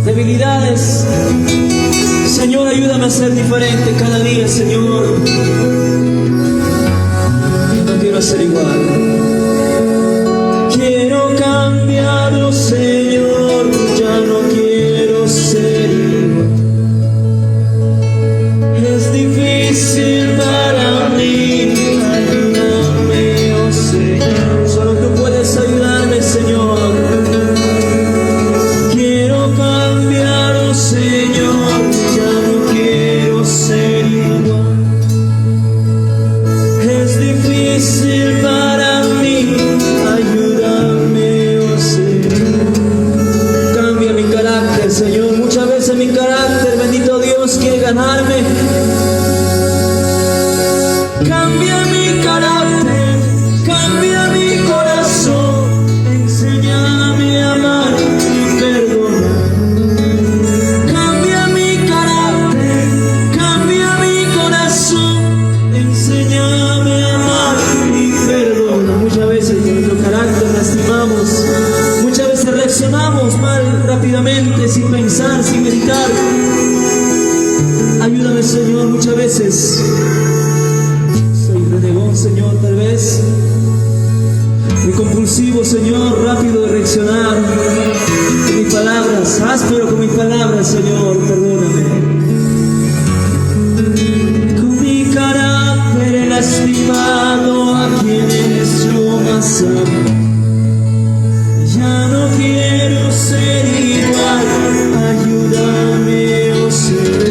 debilidades. Señor, ayúdame a ser diferente cada día, Señor. No quiero ser igual. Quiero cambiarlo, Señor. Ya no quiero ser igual. Es difícil para mí. Ayúdame, oh Señor. Solo tú puedes ayudarme, Señor. Quiero cambiar, oh Señor. Ya no quiero ser igual. Es difícil para mí. Ayúdame, oh Señor. Cambia mi carácter, Señor. Muchas veces mi carácter, bendito Dios, quiere ganarme. Cambia mi carácter, cambia mi corazón. Enséñame a amar y perdonar. Cambia mi carácter, cambia mi corazón. Enséñame a amar y perdonar. Muchas veces con nuestro carácter lastimamos. Muchas veces reaccionamos mal, rápidamente, sin pensar, sin meditar. Ayúdame, Señor. Muchas veces soy renegón, Señor, tal vez. Muy compulsivo, Señor, rápido de reaccionar. Con mis palabras, áspero con mis palabras, Señor, perdóname. Con mi carácter he lastimado a quienes yo más amo. Ya no quiero ser igual. Ayúdame, oh Señor.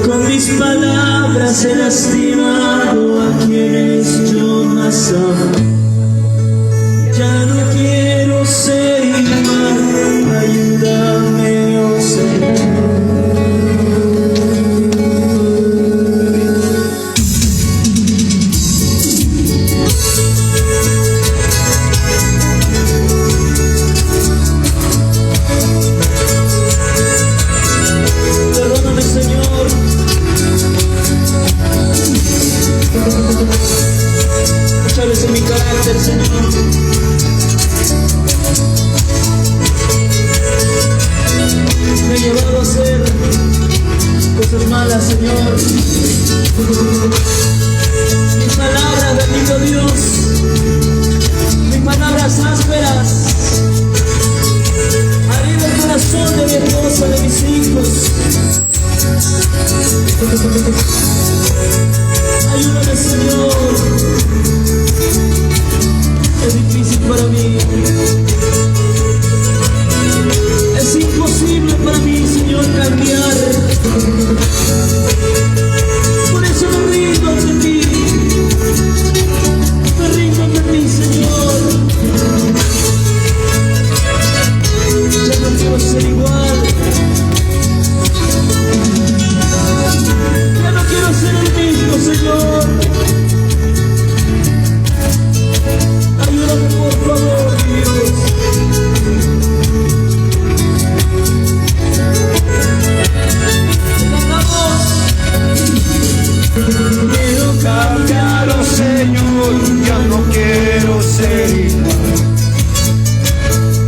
Con mis palabras he lastimado a quienes yo más amo. Ya no quiero ser igual. Ayúdame, oh Señor. Perdóname, Señor. Muchas veces mi carácter, Señor, me ha llevado a hacer cosas malas, Señor. Mis palabras, bendito Dios, mis palabras ásperas, han herido el corazón de mi esposa, de mis hijos. Ayúdame, Señor. Es difícil para mí. Es imposible para mí, Señor, cambiar. Por eso me rindo ante ti. Me rindo ante ti, Señor. Ya no quiero ser igual. Ya no quiero ser el mismo, Señor. Ayúdame, por favor, Dios. Cantamos. Quiero cambiar, oh Señor, ya no quiero ser igual.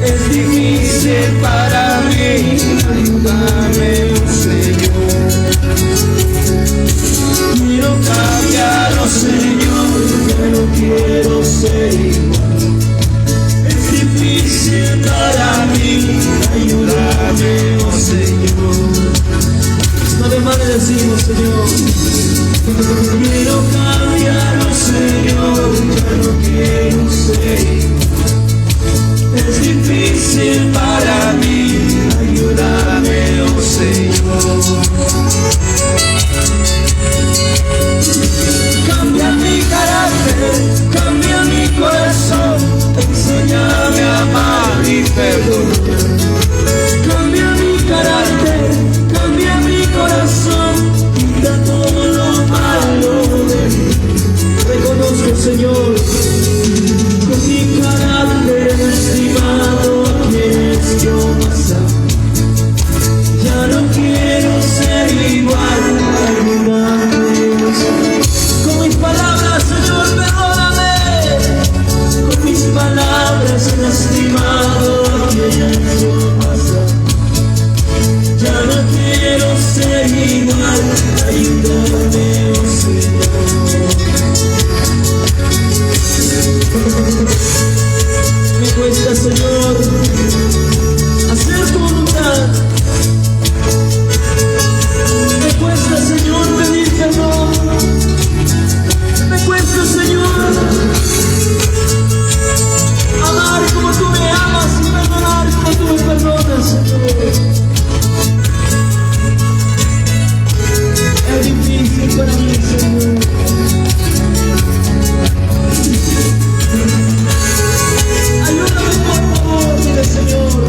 Es difícil para mí. Ayúdame, oh Señor. Quiero cambiar, oh Señor, ya no quiero ser igual. Es difícil para mí. Ayúdame, oh Señor. Una vez más le decimos, Señor. Quiero cambiar, oh Señor, ya no quiero ser igual. Es difícil para mí. Ayúdame, oh Señor. Cambia mi carácter, cambia mi corazón. Enséñame a amar y perdonar. Cambia mi carácter, cambia mi corazón. Quita todo lo malo de mí. Reconozco, Señor, lastimado aquí en su casa. Ya no quiero ser igual, ayúdame, oh Señor. Me cuesta, Señor, hacer tu voluntad. Me cuesta, Señor, pedir perdón. Me cuesta, Señor, amar como tú me amas y perdonar como tú me perdonas, Señor. Es difícil para mí, Señor. Ayúdame, por favor, dile, Señor.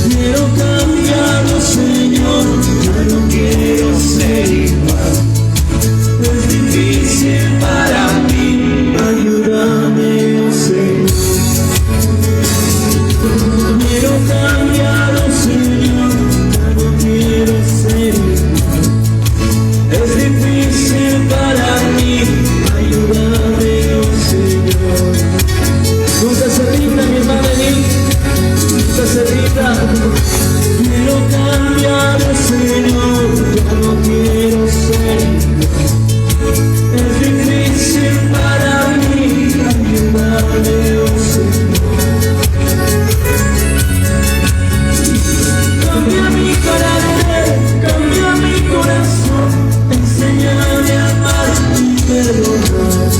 Quiero cambiarlo, Señor, ya no quiero ser igual. Es difícil para mí, ayúdame, oh Señor. Quiero cambiarlo, Señor, ya no quiero ser igual. Es difícil para mí, ayúdame, oh Señor. Nunca se rinda, mi hermana Edith. Nunca se rinda. Quiero cambiar, Señor, ya no quiero ser igual. Es difícil para mí, ayúdame, oh Señor. Cambia mi carácter, cambia mi corazón, enséñame a amar y perdonar.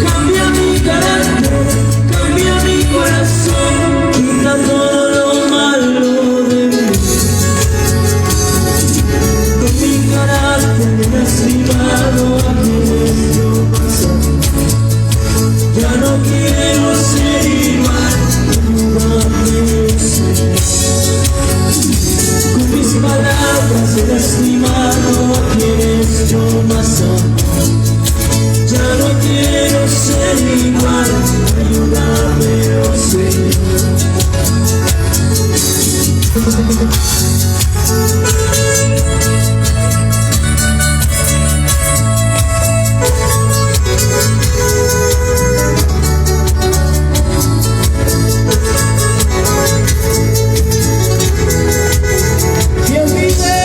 Cambia mi carácter, cambia mi corazón, quita todo lo malo de mí. Con mi carácter lastimado aquí en tu pasado. Ya no quiero ser igual, ayúdame, Señor. Con mis palabras he lastimado a quienes yo más amo. Ya no quiero ser igual, ayúdame, oh Señor. Dios vive,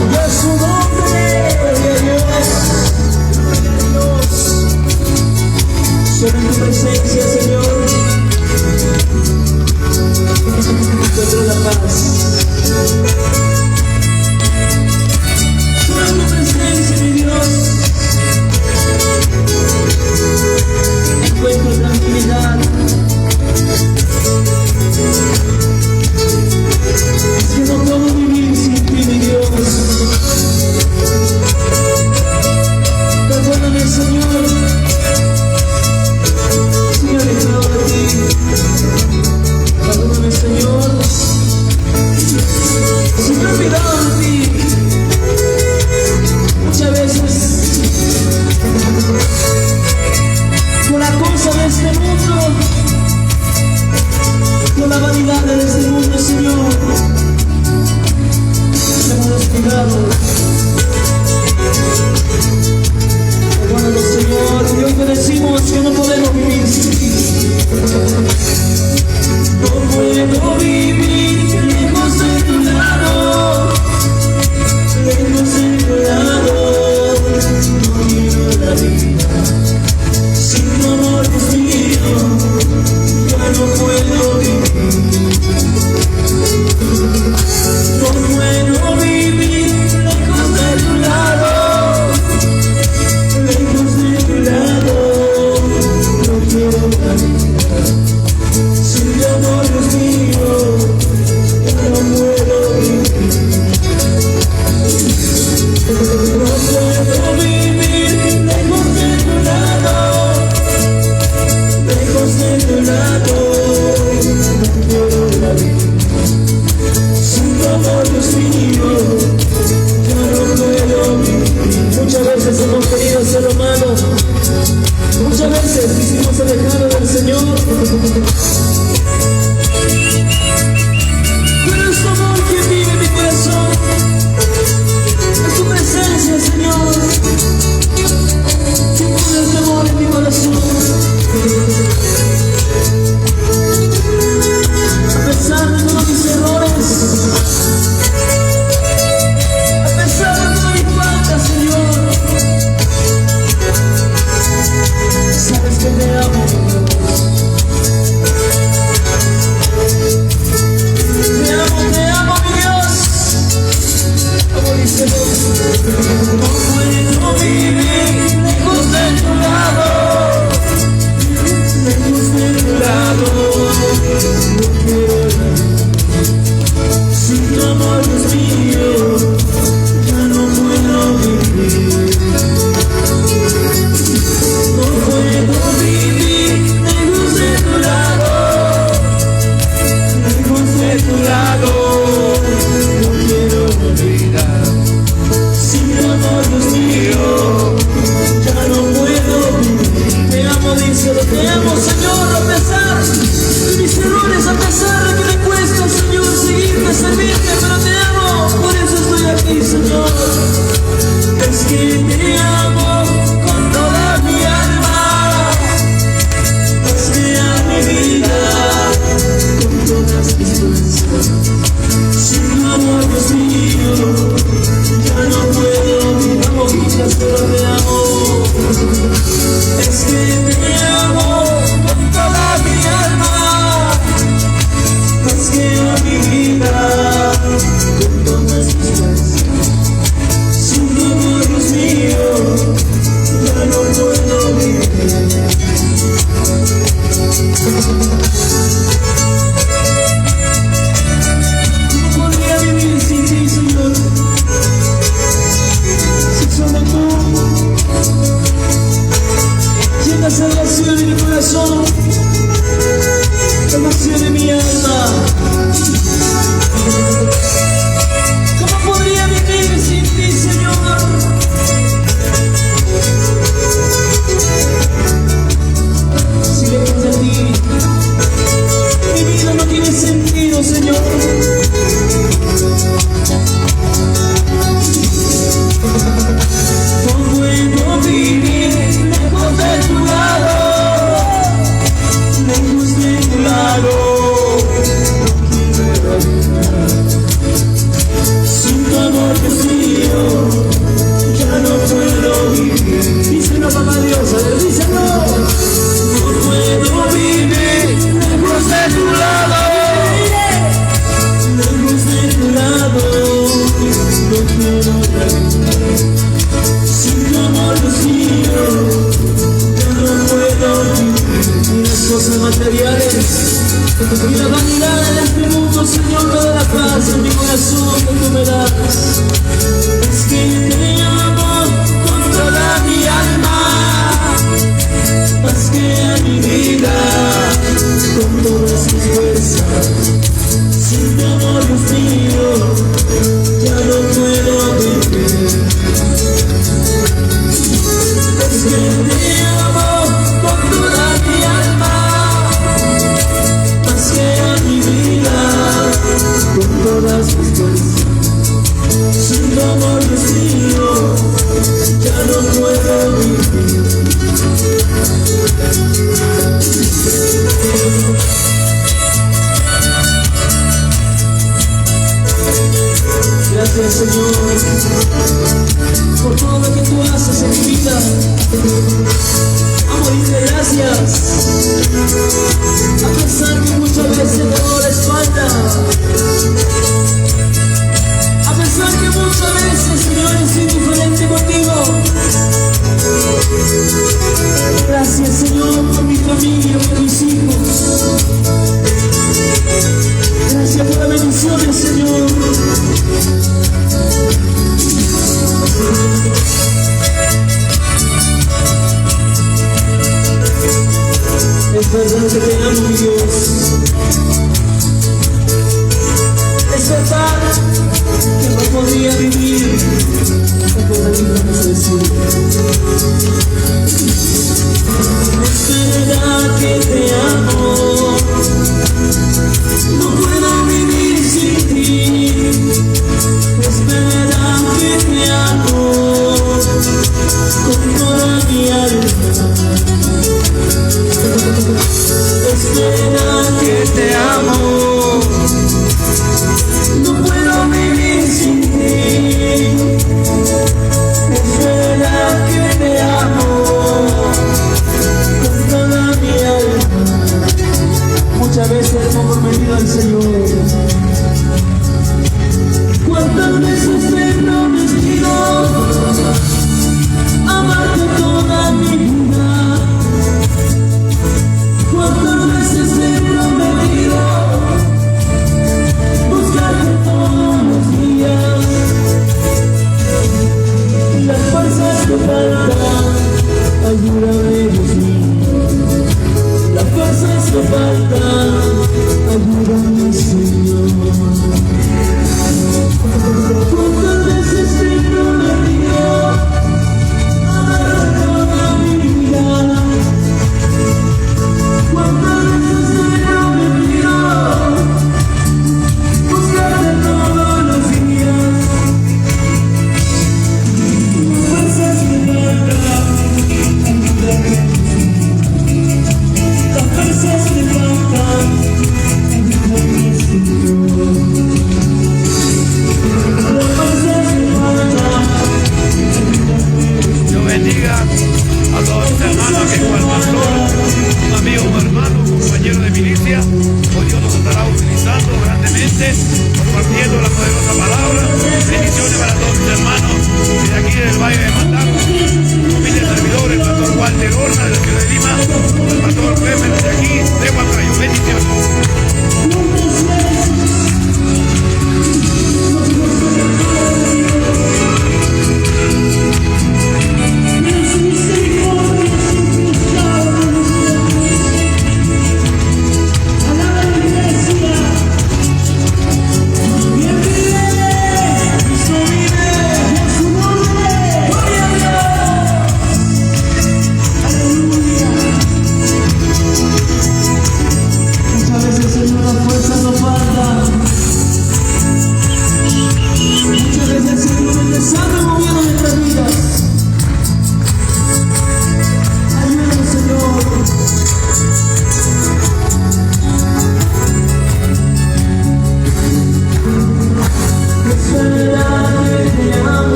y a su nombre, Dios. Solo en tu presencia, Señor, encuentro la paz. Solo en tu presencia, mi Dios, encuentro tranquilidad. Es que no puedo vivir sin ti, mi Dios. Perdóname, Señor, si me he alejado de ti. Perdóname, Señor, si me he olvidado de ti. Muchas veces, por la cosa de este mundo, por la vanidad de este mundo, Señor, hemos descuidado. Perdónanos, Señor, y hoy te decimos que no podemos vivir sin ti. No puedo vivir lejos de tu lado, lejos de tu lado. No quiero la vida sin tu amor, Dios mío, ya no puedo vivir. No puedo vivir lejos de tu lado, lejos de tu lado. No quiero la vida sin tu amor, Dios mío, ya no puedo vivir. No puedo vivir lejos de tu lado, lejos de tu lado. No quiero la vida sin tu amor, Dios mío, ya no puedo vivir. Muchas veces hemos querido ser humanos. Muchas veces quisimos alejarnos del Señor. Pero es tu amor quien vive amor es mío, ya no puedo vivir. No puedo vivir lejos de tu lado, lejos de tu lado. No quiero olvidar. Si tu amor es mío, ya no puedo vivir. Te amo, díselo, te amo, Señor, a pesar de mis errores, a pesar de que me cuesta, Señor, seguirte, servirte, pero te amo, por eso estoy aquí, Señor. Es que te amo con toda mi alma, es que a mi vida con todas mis fuerzas. Si tu amor es mío, ya no puedo vivir. Amo, pero te amo. Es que te amo con toda mi alma, más que a mi vida, con todas mis fuerzas. Si tu amor es mío, ya no puedo vivir. No podría vivir sin ti, Señor. Si solo tú llenas el vacío de mi corazón, el vacío de mi alma. ¿Cómo podría vivir sin ti, Señor? Si lejos de ti mi vida no tiene sentido, Señor. No puedo vivir lejos de tu lado, lejos de tu lado. No quiero olvidar. Sin tu amor es mío, ya no puedo vivir. Díselo, papá Dios, a ver, díselo. No puedo vivir lejos de tu lado, lejos de tu lado. No quiero olvidar. Sin tu amor es mío, ya no puedo vivir. Ni las cosas materiales, ni la vanidad de este mundo, Señor, me da la paz en mi corazón que tú me das. Es que te amo con toda mi alma, más que a mi vida, con todas mis fuerzas. Sin tu amor es mío, ya no puedo vivir. Es que te amo con toda mi alma, más que a mi vida, con todas mis fuerzas. Sin tu amor es mío, ya no puedo vivir. Gracias, Señor, por todo lo que tú haces en mi vida. Amo decirte gracias, a pesar que muchas veces te doy la espalda, a pesar que muchas veces, Señor, he sido diferente contigo. Gracias, Señor, por mi familia, por mis hijos. Gracias por las bendiciones, Señor. Es verdad que te amo, mi Dios. Es verdad que no podría vivir con la vida que se decide. Es verdad que te amo. No puedo vivir sin ti. Es verdad que te amo con toda mi alma. Es verdad que te amo. No puedo vivir sin ti. Es verdad que te amo con toda mi alma. Muchas veces hemos prometido al Señor. ¿Cuántas veces te he prometido amarte toda mi vida? ¿Cuántas veces te he prometido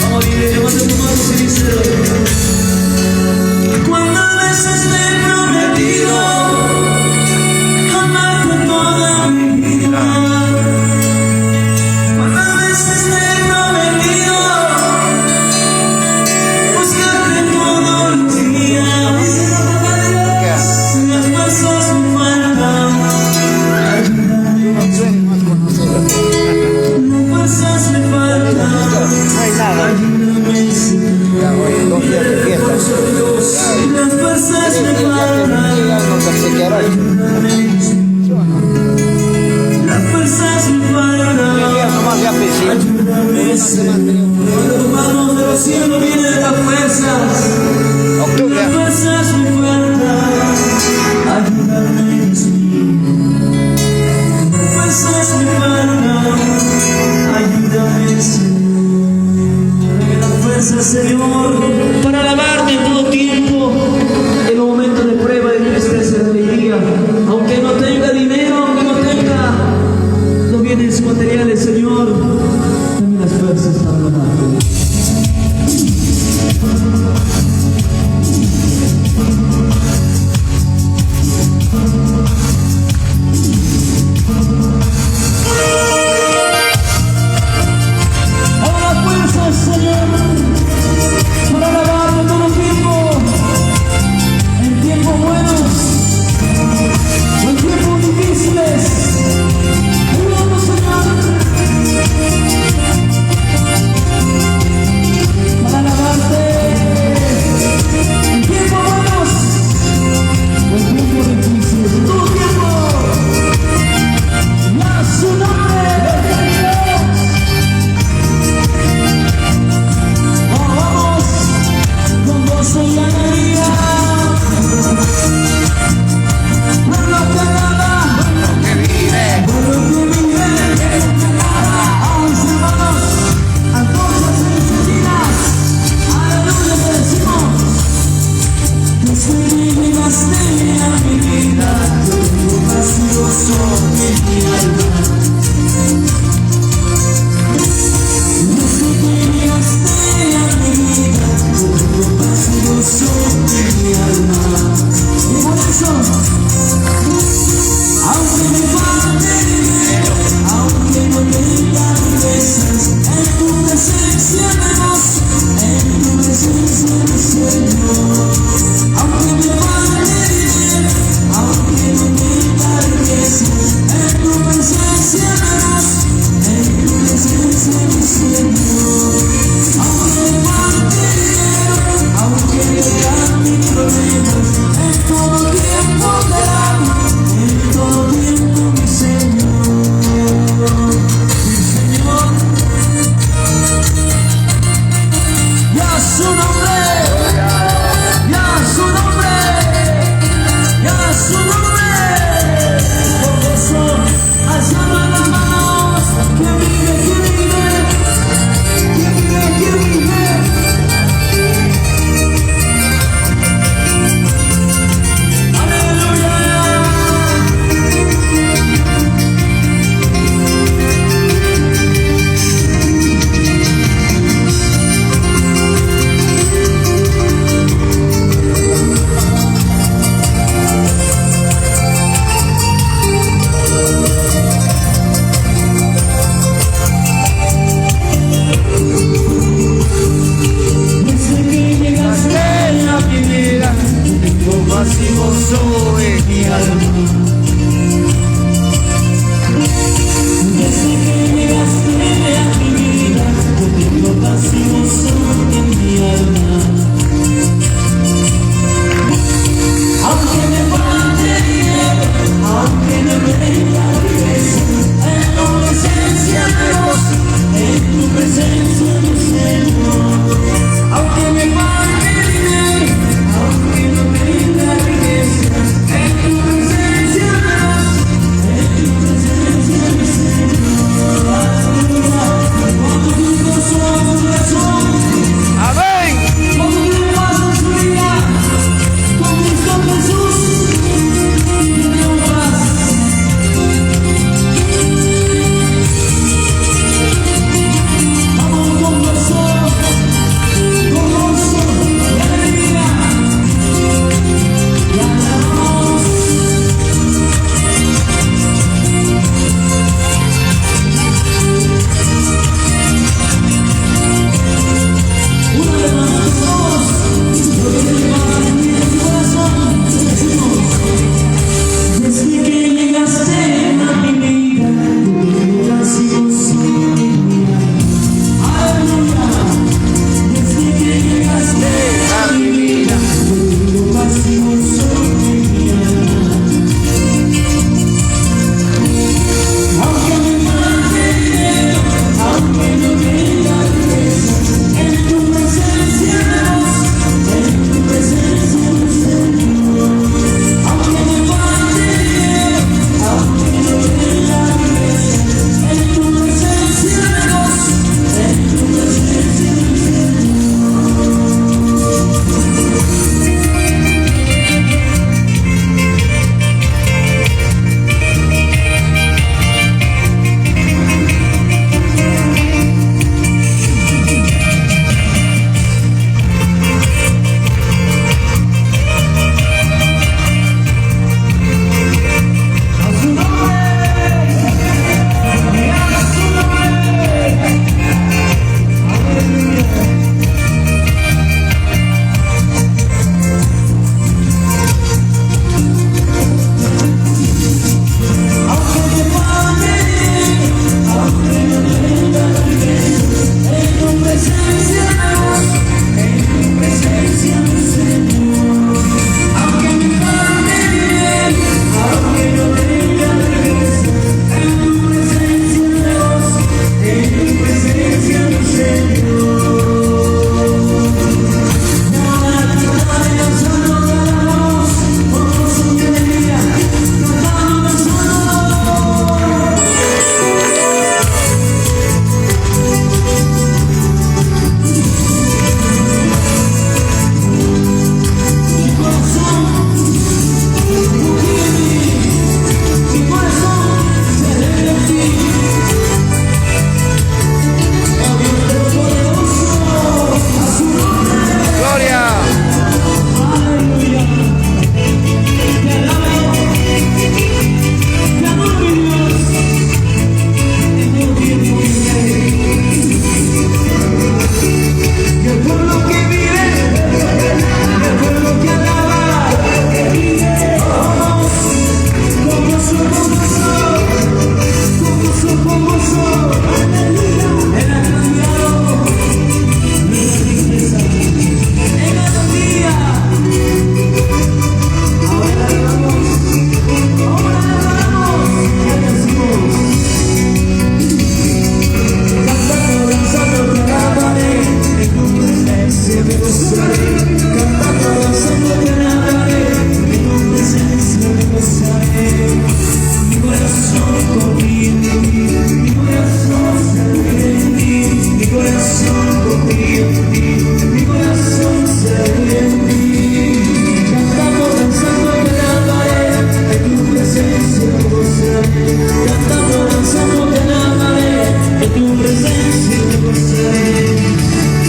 Vamos, Miguel, levanta tu mano y díselo. ¿Cuántas veces te he prometido amarte toda mi vida? ¿Cuántas veces te he prometido buscarte todos los días? me gozaré, cantando, danzando te alabaré, en tu presencia me gozaré. Mi corazón confía en ti, mi corazón se alegra en ti, mi corazón confía en ti, mi corazón se alegra en ti. Cantando, danzando te alabaré, en tu presencia me gozaré. Cantando, danzando te alabaré, en tu presencia me gozaré.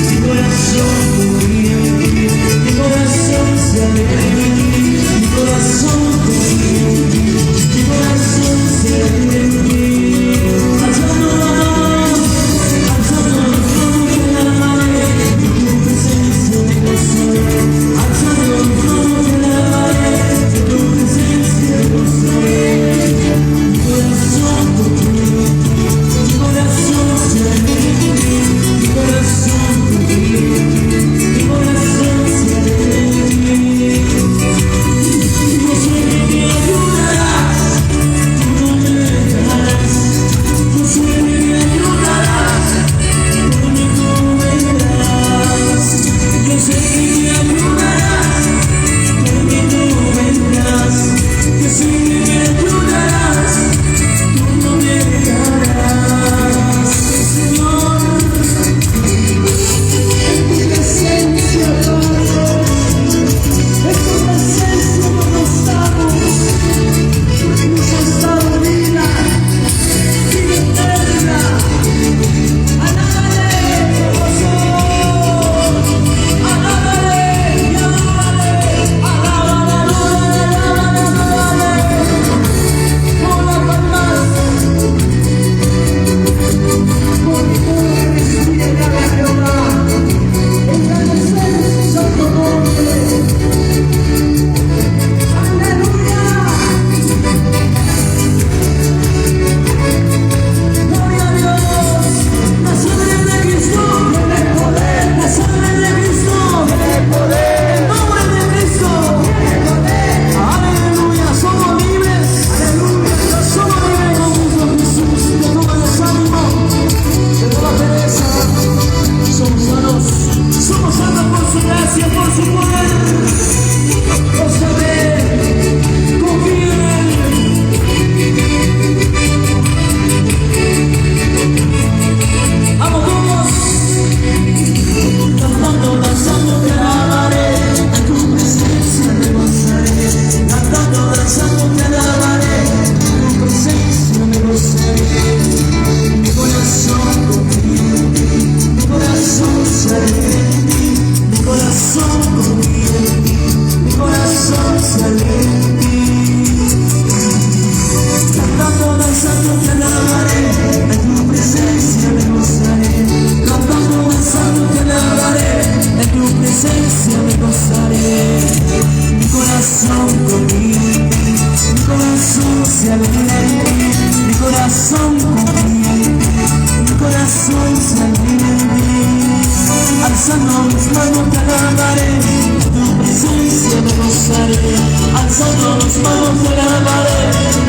Mi corazón confía en ti, mi corazón se alegra en ti, mi corazón confía en ti, mi corazón se alegra en ti. Alzando la voz te alabaré, en tu presencia me gozaré. Alzando la voz te alabaré, en tu presencia me gozaré. Mi corazón confía en ti, mi corazón se alegra en ti, mi corazón confía en ti, mi corazón se alegra en ti. Yo sé que me ayudarás, tú no me dejarás. Yo sé que me ayudarás, porque tú vendrás. Yo sé que me ayudarás, porque tú vendrás. Yo sé que me ayudarás, tú no me dejarás. Señor, en tu presencia, Padre, en tu presencia nos estamos, nos has dado vida eterna. Alábale, corazón, alábale y alábale, alábale, con la palmas, porque todo respira a Jehová, engrandecer su santo nombre. Aleluya. Gloria a Dios. La sangre de Cristo tiene poder. La sangre de Cristo tiene poder. El nombre de Cristo tiene poder. Aleluya. Somos libres. Aleluya. Somos libres con Cristo Jesús. De todo desánimo, de toda pereza. Somos sanos. Somos sanos por su gracia, por su poder. Por saber. Confía en Él. Vamos todos, cantando, danzando te alabaré, en tu presencia me gozaré. Cantando, danzando te alabaré, en tu presencia me gozaré. Mi corazón confía en ti, mi corazón se alegra en ti, mi corazón confía en ti, mi corazón se alegra en ti. Cantando, danzando te alabaré, en tu presencia me gozaré. Cantando, danzando te alabaré, en tu presencia me gozaré. Mi corazón confía en ti, mi corazón se alegra en ti, mi corazón confía en ti, mi corazón se alegra en ti. Alzando mis manos te alabaré, en tu presencia me gozaré. Alzando mis manos te alabaré,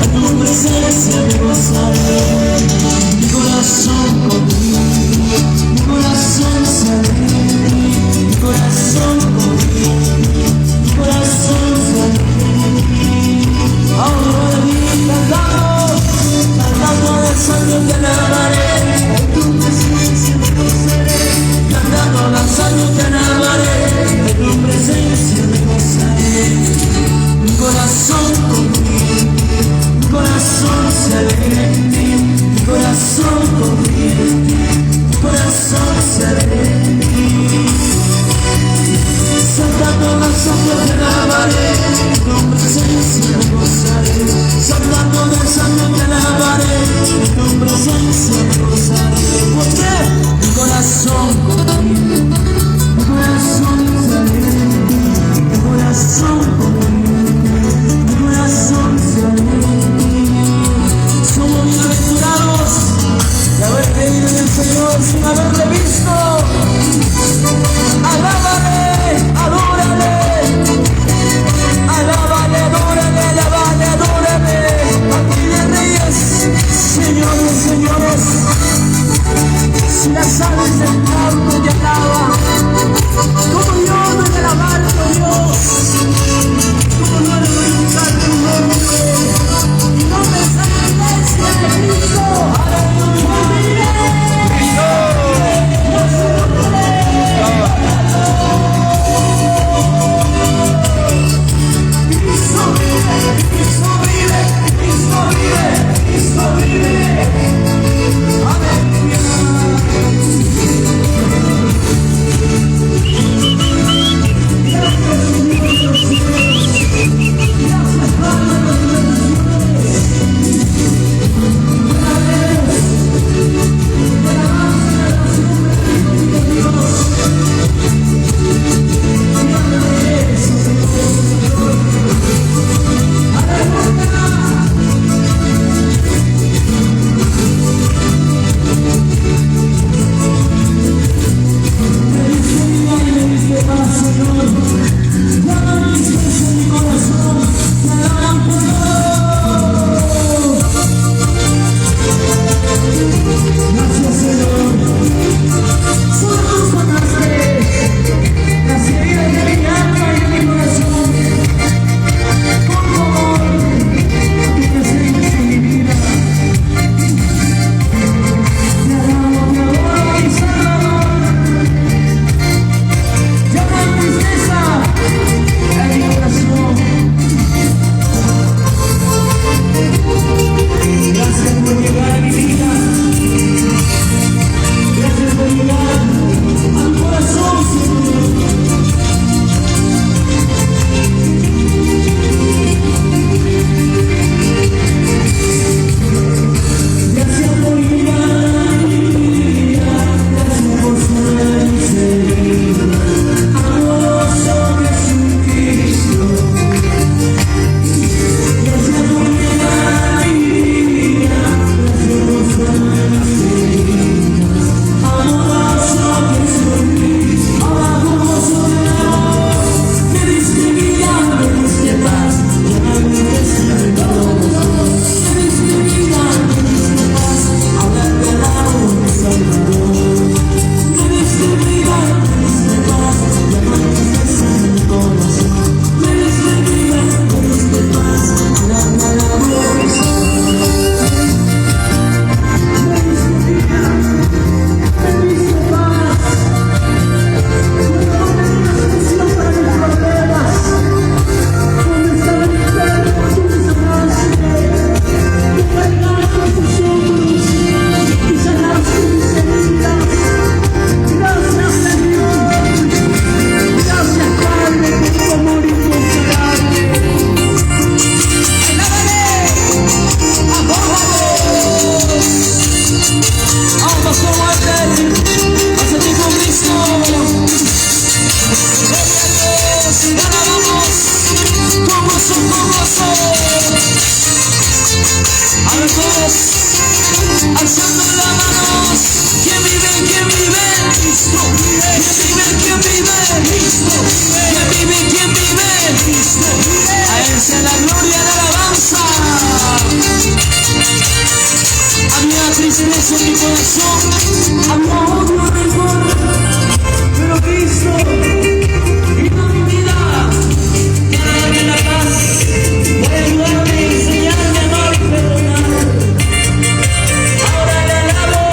en tu presencia me gozaré. Mi corazón confía en ti, mi corazón se alegra en ti, mi corazón confía en ti, mi corazón se alegra en ti. Ahora cantando, danzando te alabaré, en tu presencia me gozaré. Cantando, danzando te alabaré, en tu presencia me gozaré. Mi corazón confía en ti, mi corazón se alegra en ti, mi corazón confía en ti, mi corazón se alegra en ti. Saltando, danzando te alabaré, en tu presencia me gozaré. Saltando, danzando te alabaré, en tu presencia me gozaré. ¿Por qué? Mi corazón confía en ti, mi corazón se alegra en ti, mi corazón confía en ti, mi corazón se alegra en ti. Somos bienaventurados de haber creído en el Señor sin haberle visto. Alábale, adórale, alábale, adórale, alábale, adórale. Aquí de reyes, señores, señores. Si las aves del campo vive, ¿quién vive? Cristo vive. A Él sea la gloria, la alabanza. Había tristeza en mi corazón, había odio, rencor, pero Cristo vino a mi vida para darme la paz, para ayudarme, enseñarme a amar y perdonar. Ahora le alabo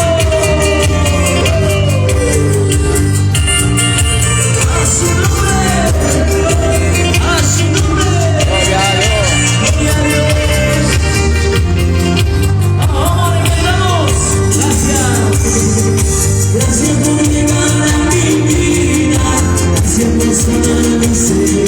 a su nombre, a su nombre. Gloria a Dios, gloria a Dios. Gracias por llegar a mi vida, gracias por sanar mi ser.